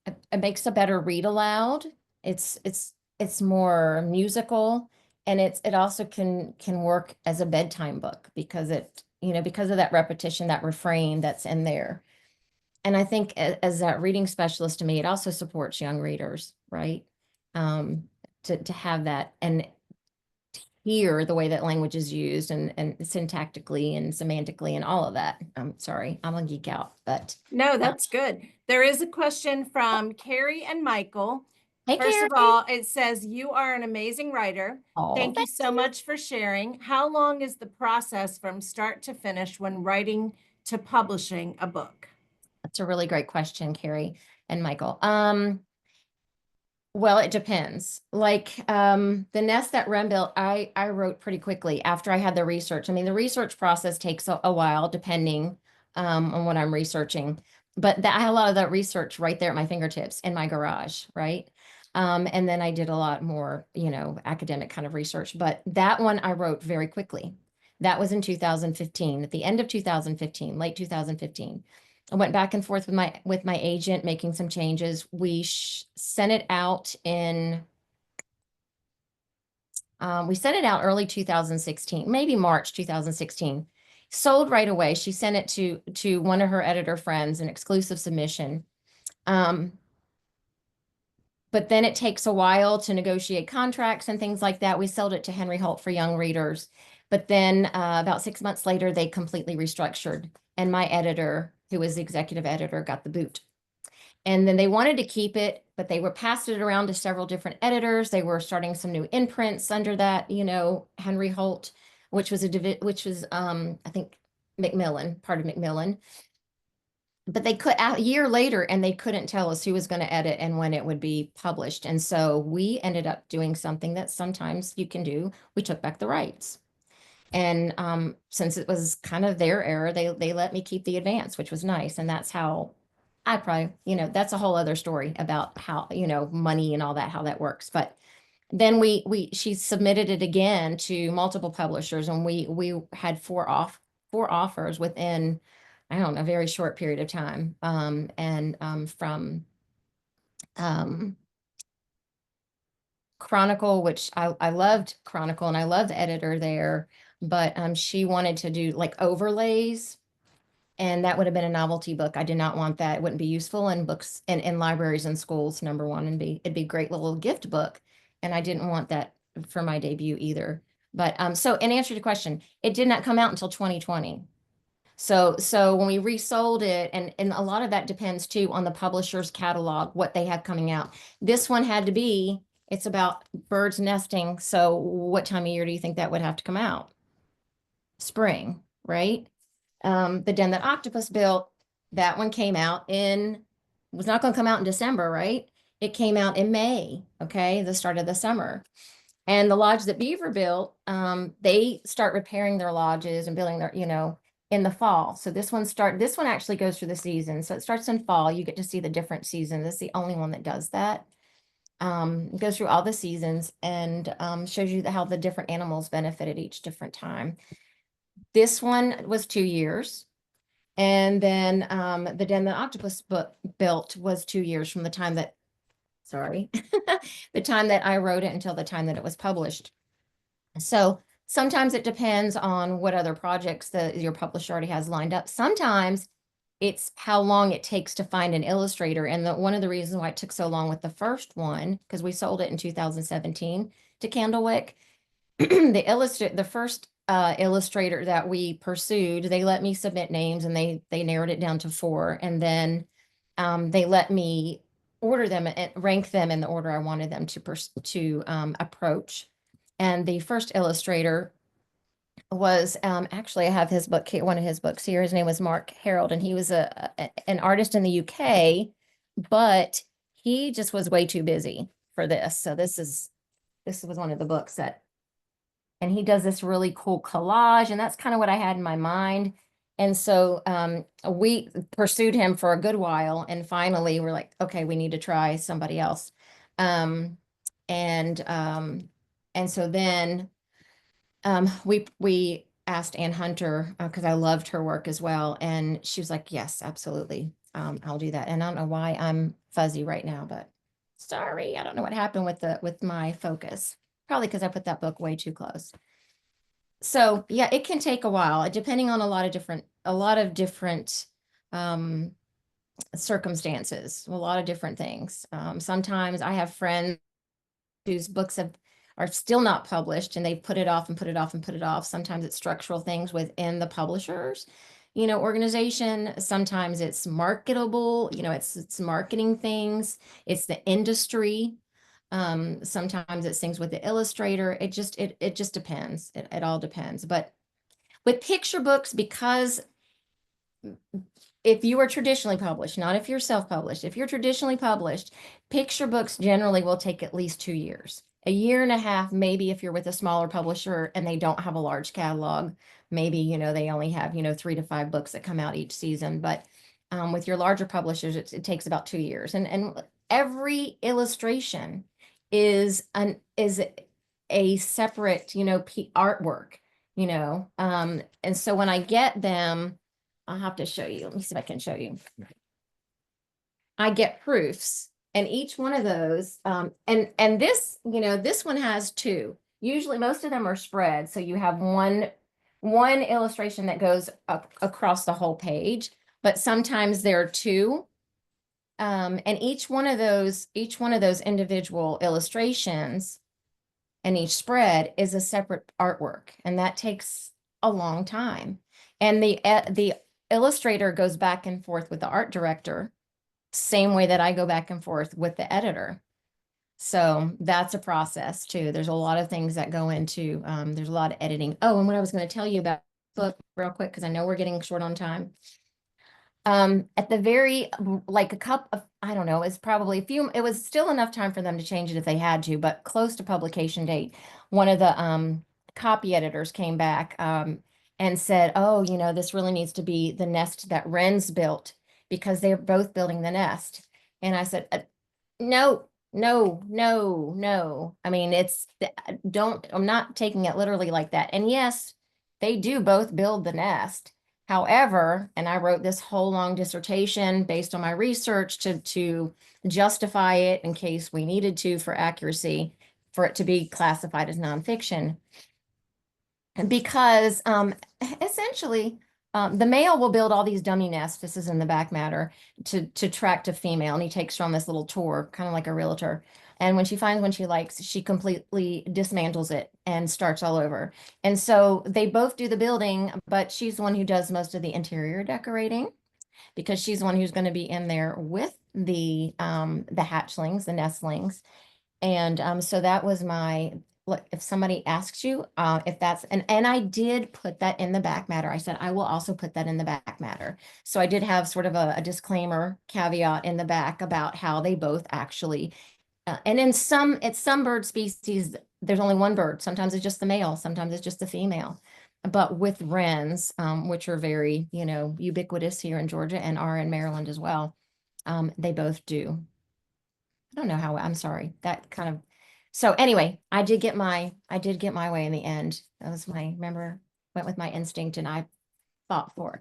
read aloud. It's more musical, and it also can work as a bedtime book because because of that repetition, that refrain that's in there. And I think as that reading specialist to me, it also supports young readers, right? To have that and hear the way that language is used and syntactically and semantically and all of that. I'm sorry, I'm a geek out, but No, that's good. There is a question from Carrie and Michael. hey, First Carrie. of all, it says you are an amazing writer. Oh, Thank you so much for sharing. How long is the process from start to finish when writing to publishing a book? that's a really great question, Carrie and Michael. Well, it depends. Like the nest that Rem built, I wrote pretty quickly after I had the research. I mean, the research process takes a while depending on what I'm researching. But I had a lot of that research right there at my fingertips in my garage, right? And then I did a lot more, academic kind of research. But that one I wrote very quickly. That was in 2015, at the end of 2015, late 2015. I went back and forth with my agent, making some changes. We sent it out we sent it out early 2016, maybe March 2016. Sold right away. She sent it to one of her editor friends, an exclusive submission. But then it takes a while to negotiate contracts and things like that. We sold it to Henry Holt for young readers. But then about 6 months later, they completely restructured. And my editor, who was the executive editor, got the boot. And then they wanted to keep it, but they were passing it around to several different editors. They were starting some new imprints under that, Henry Holt, which was I think Macmillan, part of Macmillan. But they could a year later, and they couldn't tell us who was going to edit and when it would be published. And so we ended up doing something that sometimes you can do. We took back the rights. And since it was kind of their error, they let me keep the advance, which was nice. And that's how I probably, that's a whole other story about how, money and all that, how that works. But then she submitted it again to multiple publishers, and we had four offers within, I don't know, a very short period of time. From Chronicle, which I loved Chronicle and I loved the editor there, but she wanted to do like overlays, and that would have been a novelty book. I did not want that. It wouldn't be useful in books in libraries and schools, number one, and it'd be a great little gift book. And I didn't want that for my debut either. But so in answer to the question, it did not come out until 2020. So when we resold it, and a lot of that depends too on the publisher's catalog, what they have coming out. This one it's about birds nesting. So what time of year do you think that would have to come out? spring, right? The den that octopus built, that one came out was not going to come out in December, right? It came out in May, okay, the start of the summer. And the lodge that Beaver built, they start repairing their lodges and building their, in the fall. So this one actually goes through the season. So it starts in fall. You get to see the different seasons. It's the only one that does that. It goes through all the seasons and shows you how the different animals benefited each different time. This one was 2 years. And then the den that octopus built was 2 years from the time that, the time that I wrote it until the time that it was published. So sometimes it depends on what other projects that your publisher already has lined up. Sometimes it's how long it takes to find an illustrator. And one of the reasons why it took so long with the first one, because we sold it in 2017 to Candlewick, the first illustrator that we pursued, they let me submit names and they narrowed it down to 4. And then they let me order them and rank them in the order I wanted them to approach. And the first illustrator was actually, I have his book here, one of his books here. His name was Mark Harold, and he was an artist in the UK, but he just was way too busy for this. So this was one of the books that, and he does this really cool collage, and that's kind of what I had in my mind. And so we pursued him for a good while, and finally we're like, okay, we need to try somebody else. And so then we asked Ann Hunter, because I loved her work as well, and she was like, yes, absolutely, I'll do that. And I don't know why I'm fuzzy right now, but sorry, I don't know what happened with my focus. Probably because I put that book way too close. So yeah, it can take a while, depending on a lot of different circumstances, a lot of different things. Sometimes I have friends whose books are still not published, and they put it off and put it off and put it off. Sometimes it's structural things within the publishers, organization. Sometimes it's marketable, it's marketing things. It's the industry. Sometimes it's things with the illustrator. It just depends. It all depends. But with picture books, because if you are traditionally published, not if you're self-published, if you're traditionally published, picture books generally will take at least 2 years. 1.5 years, maybe if you're with a smaller publisher and they don't have a large catalog, maybe, they only have, 3 to 5 books that come out each season. But with your larger publishers, it takes about 2 years. And every illustration is a separate, artwork, and so when I get them, I'll have to show you. Let me see if I can show you. I get proofs, and each one of those, and this, this one has 2. Usually most of them are spread. So you have one illustration that goes across the whole page, but sometimes there are 2. And each one of those individual illustrations and each spread is a separate artwork, and that takes a long time. And the illustrator goes back and forth with the art director, same way that I go back and forth with the editor. So that's a process too. There's a lot of things that go into, there's a lot of editing. Oh, and what I was going to tell you about the book real quick, because I know we're getting short on time. At the very, like a cup of, I don't know, it's probably it was still enough time for them to change it if they had to, but close to publication date, one of the copy editors came back and said, oh, this really needs to be the nest that Wren's built, because they're both building the nest. And I said, no. I mean, I'm not taking it literally like that. And yes, they do both build the nest. However, and I wrote this whole long dissertation based on my research to justify it in case we needed to for accuracy, for it to be classified as nonfiction. Because essentially, the male will build all these dummy nests, this is in the back matter, to attract a female, and he takes her on this little tour, kind of like a realtor. And when she finds one she likes, she completely dismantles it and starts all over. And so they both do the building, but she's the one who does most of the interior decorating, because she's the one who's going to be in there with the hatchlings, the nestlings. And so that was like, if somebody asks you, if that's, and I did put that in the back matter. I said, I will also put that in the back matter. So I did have sort of a disclaimer caveat in the back about how they both actually, and it's some bird species, there's only one bird. Sometimes it's just the male, sometimes it's just the female. But with wrens, which are very, ubiquitous here in Georgia and are in Maryland as well, they both do. I don't know how, I'm sorry, that kind of, so anyway, I did get my way in the end. That was remember, went with my instinct and I fought for it.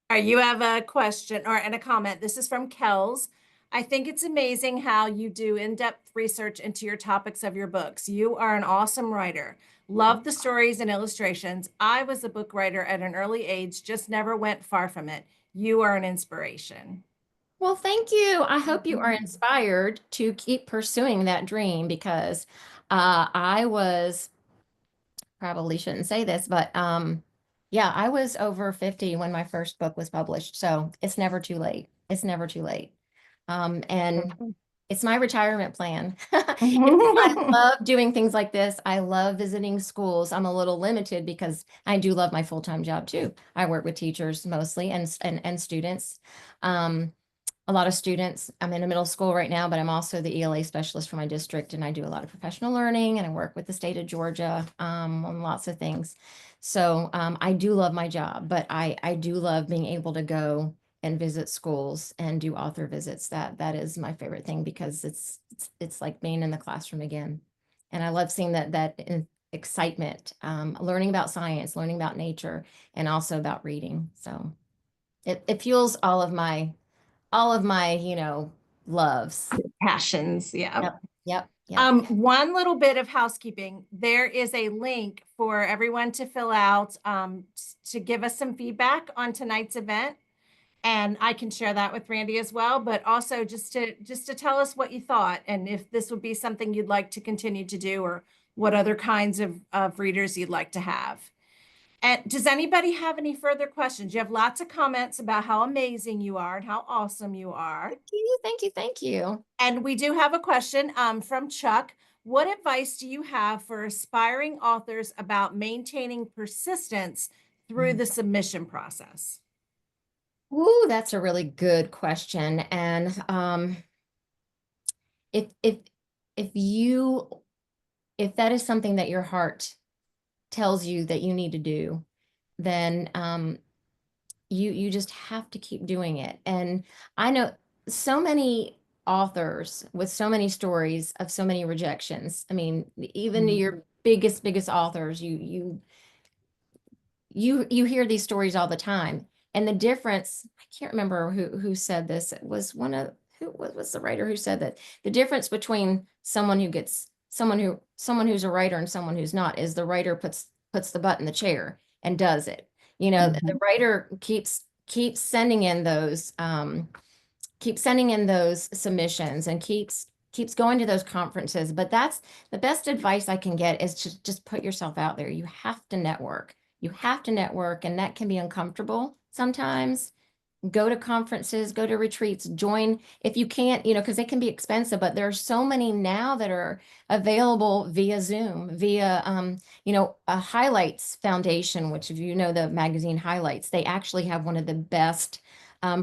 All right, you have a question and a comment. This is from Kells. I think it's amazing how you do in-depth research into your topics of your books. You are an awesome writer. Love the stories and illustrations. I was a book writer at an early age, just never went far from it. You are an inspiration. Well, thank you. I hope you are inspired to keep pursuing that dream because I was, probably shouldn't say this, but yeah, I was over 50 when my first book was published. So it's never too late. It's never too late. And it's my retirement plan. I love doing things like this. I love visiting schools. I'm a little limited because I do love my full-time job too. I work with teachers mostly and students. A lot of students. I'm in a middle school right now, but I'm also the ELA specialist for my district, and I do a lot of professional learning, and I work with the state of Georgia on lots of things. So I do love my job, but I do love being able to go and visit schools and do author visits. That is my favorite thing because it's like being in the classroom again, and I love seeing that excitement, learning about science, learning about nature, and also about reading. So it fuels all of my loves. Passions, yeah. Yep. One little bit of housekeeping. There is a link for everyone to fill out to give us some feedback on tonight's event. And I can share that with Randy as well, but also just to tell us what you thought and if this would be something you'd like to continue to do or what other kinds of readers you'd like to have. And does anybody have any further questions? You have lots of comments about how amazing you are and how awesome you are. Thank you. And we do have a question from Chuck. What advice do you have for aspiring authors about maintaining persistence through the submission process? Ooh, that's a really good question. And if that is something that your heart tells you that you need to do, then you just have to keep doing it. And I know so many authors with so many stories of so many rejections. I mean, even your biggest authors, you hear these stories all the time. And the difference, I can't remember who said this. It was who was the writer who said that the difference between someone who's a writer and someone who's not is the writer puts the butt in the chair and does it. The writer keeps sending in those submissions and keeps going to those conferences. But that's the best advice I can get is to just put yourself out there. You have to network. And that can be uncomfortable sometimes. Go to conferences, go to retreats, join if you can't, because they can be expensive, but there are so many now that are available via Zoom, via, a Highlights Foundation, which if you know the magazine Highlights, they actually have one of the best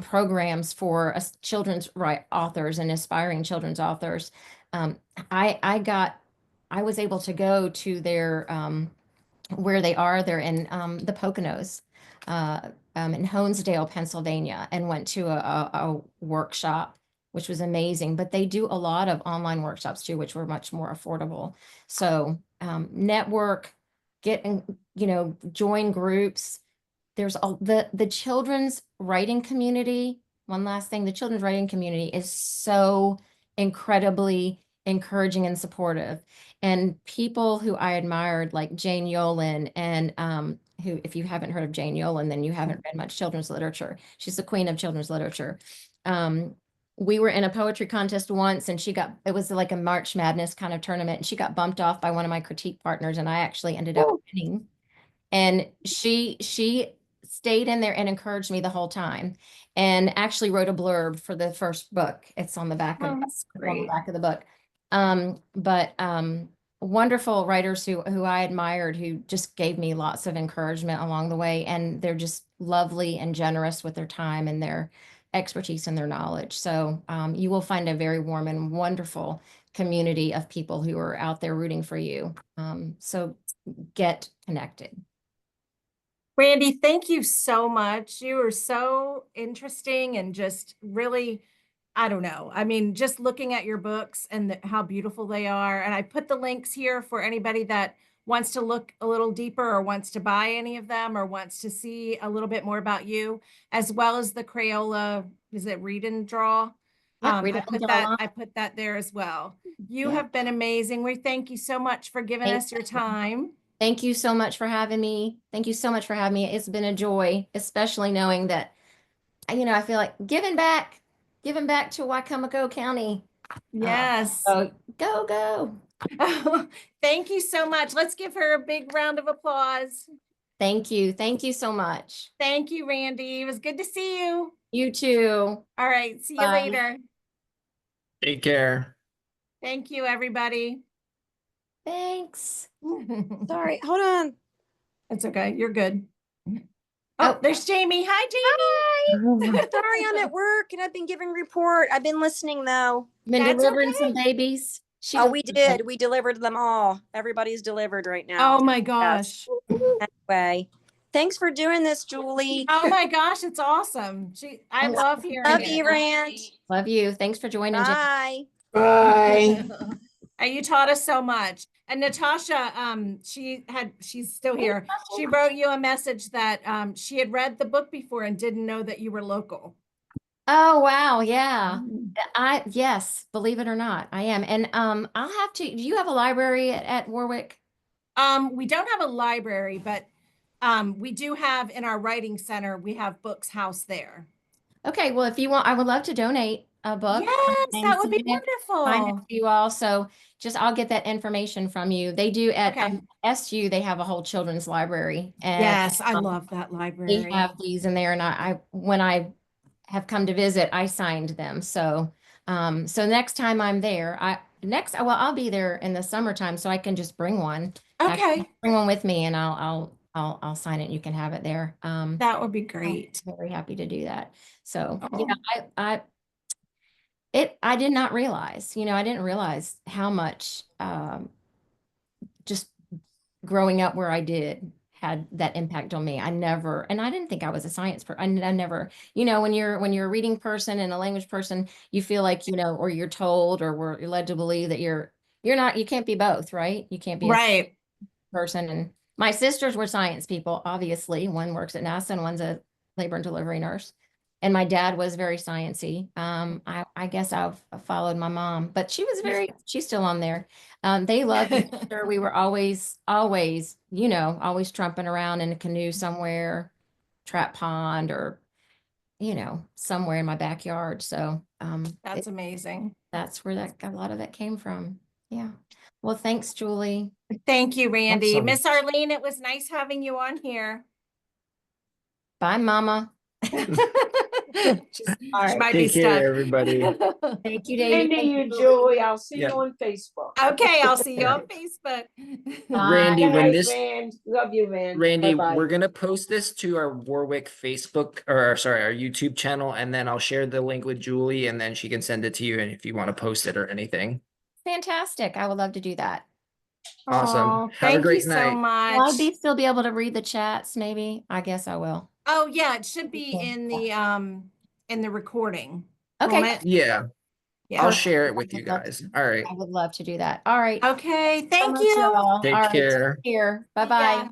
programs for children's authors and aspiring children's authors. I was able to go to their, where they are. They're in the Poconos. In Honesdale, Pennsylvania, and went to a workshop, which was amazing. But they do a lot of online workshops too, which were much more affordable. So network, join groups. There's the children's writing community. One last thing, the children's writing community is so incredibly encouraging and supportive. And people who I admired, like Jane Yolen, and who, if you haven't heard of Jane Yolen, then you haven't read much children's literature. She's the queen of children's literature. We were in a poetry contest once, and it was like a March Madness kind of tournament, and she got bumped off by one of my critique partners, and I actually ended up winning. And she stayed in there and encouraged me the whole time, and actually wrote a blurb for the first book. It's on the back of that's great. on the back of the book. wonderful writers who I admired, who just gave me lots of encouragement along the way, and they're just lovely and generous with their time and their expertise and their knowledge. So you will find a very warm and wonderful community of people who are out there rooting for you. So get connected. Randy, thank you so much. You are so interesting and just really, I don't know. I mean, just looking at your books and how beautiful they are. And I put the links here for anybody that wants to look a little deeper or wants to buy any of them or wants to see a little bit more about you, as well as the Crayola, is it Read and Draw? Yep, read it and draw line. I put that there as well. You Yeah. have been amazing. We thank you so much for giving Thank us your you. time. Thank you so much for having me. Thank you so much for having me. It's been a joy, especially knowing that, I feel like giving back to Wycomico County. Yes. So go. Thank you so much. Let's give her a big round of applause. Thank you. Thank you so much. Thank you, Randy. It was good to see you. You too. All right. See you Bye. later. Take care. Thank you, everybody. Thanks. Sorry, hold on. It's okay. You're good. Oh, Oh. there's Jamie. Hi, Jamie. Sorry, I'm at work and I've been giving report. I've been listening though. Been That's delivering some okay. babies. She Oh, we delivered them. did. We delivered them all. Everybody's delivered right now. Oh my gosh. Anyway, thanks for doing this, Julie. Oh my gosh, it's awesome. I love hearing Love it. you, Rand. Love you. Thanks for joining. Jen. Bye. Bye. You taught us so much. And Natasha, she's still here. She wrote you a message that she had read the book before and didn't know that you were local. Oh, wow. Yeah. Yes, believe it or not, I am. And I'll have to, do you have a library at Wor-Wic? We don't have a library, but we do have in our writing center, we have books housed there. Okay, well, if you want, I would love to donate a book. Yes, and that would be sign it wonderful. to you all. So I'll get that information from you. They do at Okay. SU, they have a whole children's library. And Yes, I love that they library. have these in there. And when I have come to visit, I signed them. So next time I'm there, I'll be there in the summertime, so I can just bring one. Okay, Bring one with me and I'll sign it and you can have it there. that would be great. I'm very happy to do that. So Oh. yeah, I did not realize, I didn't realize how much just growing up where I did had that impact on me. And I didn't think I was a science person. I never, when you're a reading person and a language person, you feel like, or you're told or you're led to believe that you're not, you can't be both, right? You can't be a Right. person. And my sisters were science people, obviously. One works at NASA and one's a labor and delivery nurse. And my dad was very sciencey. I guess I've followed my mom, but she's still on there. They loved each other. We were always, always trumping around in a canoe somewhere, trap pond, or, somewhere in my backyard. So That's amazing. that's where a lot of that came from. Yeah. Well, thanks, Julie. Thank you, Randy. Awesome. Miss Arlene, it was nice having you on here. Bye, Mama. She right. might be Take care, stuck. everybody. Thank you, David. And Thank you, you. Julie. I'll see Yeah. you on Facebook. Okay, I'll see you on Facebook. Randy, Good when night, this Rand. Love you, Rand. Randy, Bye-bye. we're gonna post this to our Wor-Wic Facebook our YouTube channel, and then I'll share the link with Julie, and then she can send it to you, and if you want to post it or anything. Fantastic. I would love to do that. Awesome. Aw, Have a thank great you night. so Will much. I still be able to read the chats? Maybe. I guess I will. Oh yeah, it should be Okay. in the recording. Okay. won't it? Yeah, Yeah. I'll share it with you guys. All right. I would love to do that. All right. Okay, So thank much, you. y'all. Take All right, care. Take care. Bye-bye. Yeah.